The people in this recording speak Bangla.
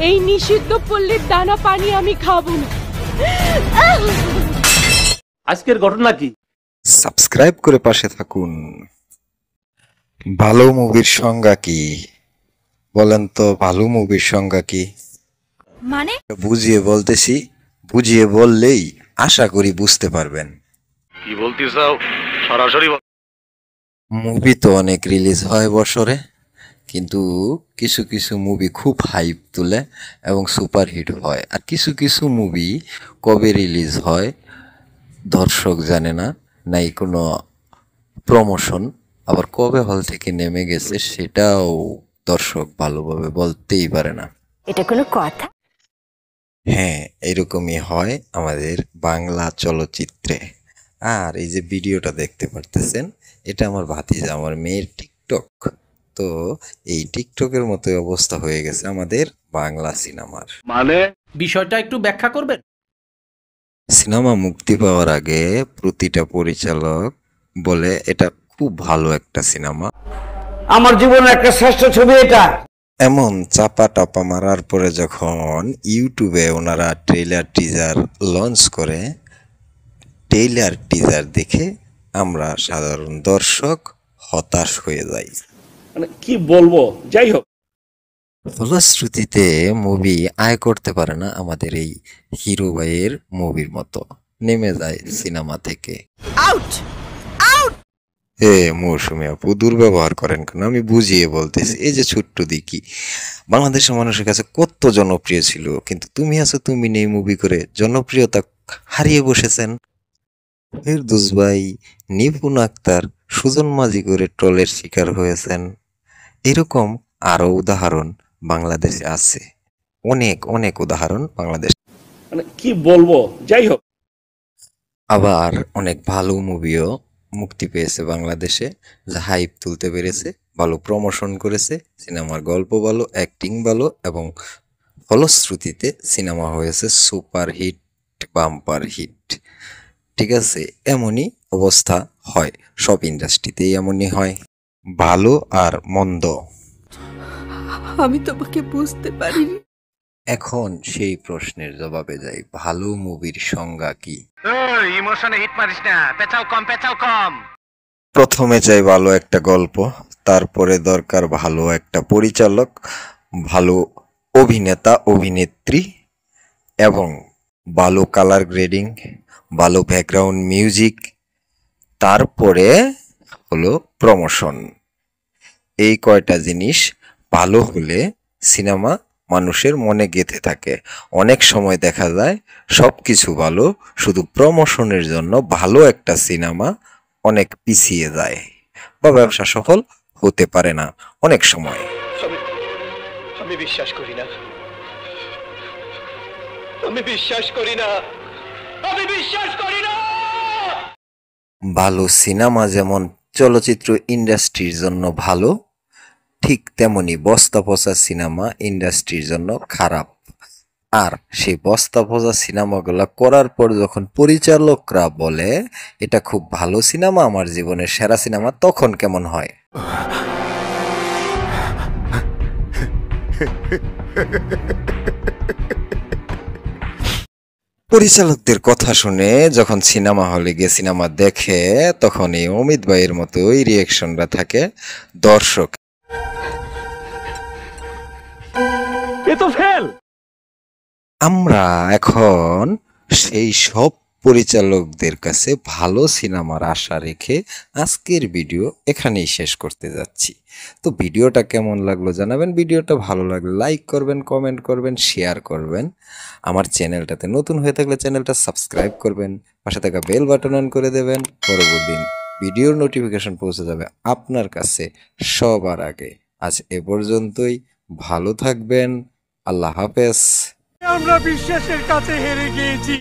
এই নিষিদ্ধ পল্লীর দানা পানি আমি খাবো না। আজকের ঘটনা কি? সাবস্ক্রাইব করে পাশে থাকুন। ভালো মুভির সংজ্ঞা কি বলেন তো? ভালো মুভির সংজ্ঞা কি মানে বুঝিয়ে বলতেছি, বুঝিয়ে বললেই আশা করি বুঝতে পারবেন। কি বলতে চাও সরাসরি বল। মুভি তো অনেক রিলিজ হয় বছরে, কিন্তু কিছু কিছু মুভি খুব হাইপ তুলে এবং সুপারহিট হয়, আর কিছু কিছু মুভি কবে রিলিজ হয় দর্শক জানে না, নাই কোনো প্রমোশন, আবার কবে হল থেকে নেমে গেছে সেটাও দর্শক ভালোভাবে বলতেই পারে না। এটা কোনো কথা? হ্যাঁ, এরকমই হয় আমাদের বাংলা চলচ্চিত্রে। আর এই যে ভিডিওটা দেখতে পারতেছেন, এটা আমার ভাতিজা, আমার মেয়ের টিকটক। তো এই টিকটকের মতোই অবস্থা হয়ে গেছে আমাদের বাংলা সিনেমার। মানে বিষয়টা একটু ব্যাখ্যা করবেন? সিনেমা মুক্তি পাওয়ার আগে প্রতিটা পরিচালক বলে এটা খুব ভালো একটা সিনেমা, আমার জীবনের একটা শ্রেষ্ঠ ছবি এটা। এমন চাপা টাপা মারার পরে যখন ইউটিউবে ওনারা ট্রেলার টিজার লঞ্চ করে, ট্রেলার টিজার দেখে আমরা সাধারণ দর্শক হতাশ হয়ে যাই। মানে কি বলবো, যাই হোক। ফলশ্রুতিতে মুভি আয় করতে পারে না আমাদের এই হিরো ভাইয়ের মুভির মতো, নেমে যায় সিনেমা থেকে। আউট! হে মৌসুমী আপু, দুর্ব্যবহার করেন কেন? আমি বুঝিয়ে বলতেছি। এই যে ছোট্ট দিকি বাংলাদেশের মানুষের কাছে কত জনপ্রিয় ছিল, কিন্তু তুমি আছো তুমি নেই মুভি করে জনপ্রিয়তা হারিয়ে বসেছেন। ফেরদৌস ভাই, নিপুণ আক্তার, সুজন মাঝি করে ট্রলের শিকার হয়েছেন। এরকম আরো উদাহরণ বাংলাদেশে আছে, অনেক অনেক উদাহরণ বাংলাদেশ। মানে কি বলবো, যাই হোক। আবার অনেক ভালো মুভিও মুক্তি পেয়েছে বাংলাদেশে, যা হাইপ তুলতে পেরেছে, ভালো প্রমোশন করেছে, সিনেমার গল্প ভালো, অ্যাক্টিং ভালো, এবং ফলশ্রুতিতে সিনেমা হয়েছে সুপার হিট, বাম্পার হিট। ঠিক আছে, এমনই অবস্থা হয়, সব ইন্ডাস্ট্রিতেই এমনই হয়, ভালো আর মন্দ। আমি তোমাকে বুঝতে পারিনি। এখন সেই প্রশ্নের জবাবে যাই, ভালো মুভির সংজ্ঞা কি? ইমোশনে হিট মারিস না, পেঁচাও কম, পেঁচাও কম। প্রথমে চাই ভালো একটা গল্প, তারপরে দরকার ভালো একটা পরিচালক, ভালো অভিনেতা অভিনেত্রী, এবং ভালো কালার গ্রেডিং, ভালো ব্যাকগ্রাউন্ড মিউজিক, তারপরে হলো প্রমোশন। এই কয়টা জিনিস ভালো হলে সিনেমা মানুষের মনে গেঁথে থাকে। অনেক সময় দেখা যায় সব কিছু ভালো, শুধু প্রমোশনের জন্য ভালো একটা সিনেমা অনেক পিছিয়ে যায় বা ব্যবসা সফল হতে পারে না অনেক সময়। আমি বিশ্বাস করি না, আমি বিশ্বাস করি না, আমি বিশ্বাস করি না। ভালো সিনেমা যেমন চলচ্চিত্র ইন্ডাস্ট্রির জন্য ভালো, ঠিক তেমনি বস্তা পচা সিনেমা ইন্ডাস্ট্রির জন্য খারাপ। আর সেই বস্তা পচা সিনেমাগুলো করার পর যখন পরিচালকরা বলে এটা খুব ভালো সিনেমা, আমার জীবনের সেরা সিনেমা, তখন কেমন হয়? পরিচালকদের কথা শুনে যখন সিনেমা হলে গিয়ে সিনেমা দেখে, তখন এই অমিত ভাইয়ের মতোই রিয়েকশনটা থাকে দর্শক। এ তো ফেল। আমরা এখন সেই সব পরিচালকদের কাছে ভালো সিনেমার আশা রেখে আজকের ভিডিও এখানেই শেষ করতে যাচ্ছি। তো ভিডিওটা কেমন লাগলো জানাবেন, ভিডিওটা ভালো লাগলে লাইক করবেন, কমেন্ট করবেন, শেয়ার করবেন। আমার চ্যানেলটাতে নতুন হয়ে থাকলে চ্যানেলটা সাবস্ক্রাইব করবেন, পাশে থাকা বেল বাটন অন করে দেবেন, পরবর্তী ভিডিওর নোটিফিকেশন পৌঁছে যাবে আপনার কাছে সবার আগে। আজ এ পর্যন্তই, ভালো থাকবেন, আল্লাহ হাফেজ। আমরা বিশ্বাসের কাছে হেরে গিয়েছি।